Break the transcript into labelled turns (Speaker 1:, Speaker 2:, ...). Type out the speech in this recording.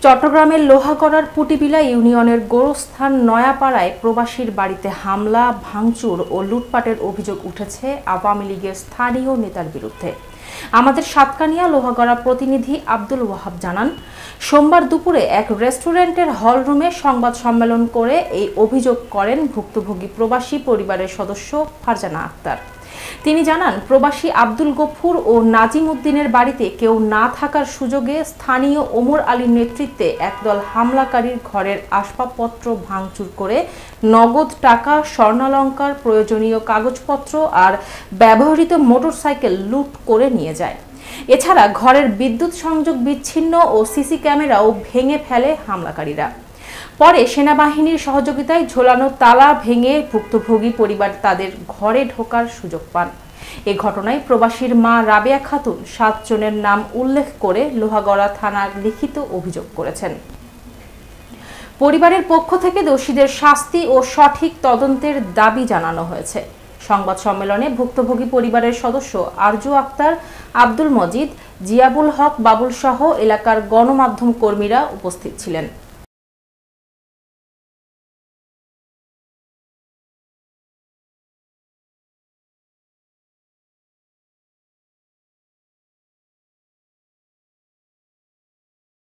Speaker 1: চট্টগ্রামের লোহাগড়ার পুটিবিলা ইউনিয়নের গোরস্থান নয়াপাড়ায় প্রবাসীর বাড়িতে হামলা, ভাঙচুর ও লুটপাটের অভিযোগ উঠেছে আওয়ামী লীগের স্থানীয় নেতার বিরুদ্ধে। আমাদের সাতকানিয়া লোহাগড়া প্রতিনিধি আব্দুল ওয়াহাব জানান, সোমবার দুপুরে এক রেস্টুরেন্টের হলরুমে সংবাদ সম্মেলন করে এই অভিযোগ করেন ভুক্তভোগী প্রবাসী পরিবারের সদস্য ফারজানা আক্তার। তিনি জানান, প্রবাসী আব্দুল গফুর ও নাজিম উদ্দিনের বাড়িতে কেউ না থাকার সুযোগে স্থানীয় ওমর আলীর নেতৃত্বে একদল হামলাকারীর ঘরের আসবাবপত্র ভাঙচুর করে নগদ টাকা, স্বর্ণালংকার, প্রয়োজনীয় কাগজপত্র আর ব্যবহৃত মোটরসাইকেল লুট করে নিয়ে যায়। এছাড়া ঘরের বিদ্যুৎ সংযোগ বিচ্ছিন্ন ও সিসি ক্যামেরাও ভেঙে ফেলে হামলাকারীরা। পরে সেনাবাহিনীর সহযোগিতায় ঝোলানো তালা ভেঙে ভুক্তভোগী পরিবার তাদের ঘরে ঢোকার সুযোগ পান। এ ঘটনায় প্রবাসীর মা রাবেয়া খাতুন 7 জনের নাম উল্লেখ করে লোহাগড়া থানার লিখিত অভিযোগ করেছেন। পরিবারের পক্ষ থেকে দোষীদের শাস্তি ও সঠিক তদন্তের দাবি জানানো হয়েছে। সংবাদ সম্মেলনে ভুক্তভোগী পরিবারের সদস্য আরজু আক্তার, আব্দুল মজিদ, জিয়াবুল হক বাবুল সহ এলাকার গণমাধ্যম কর্মীরা উপস্থিত ছিলেন।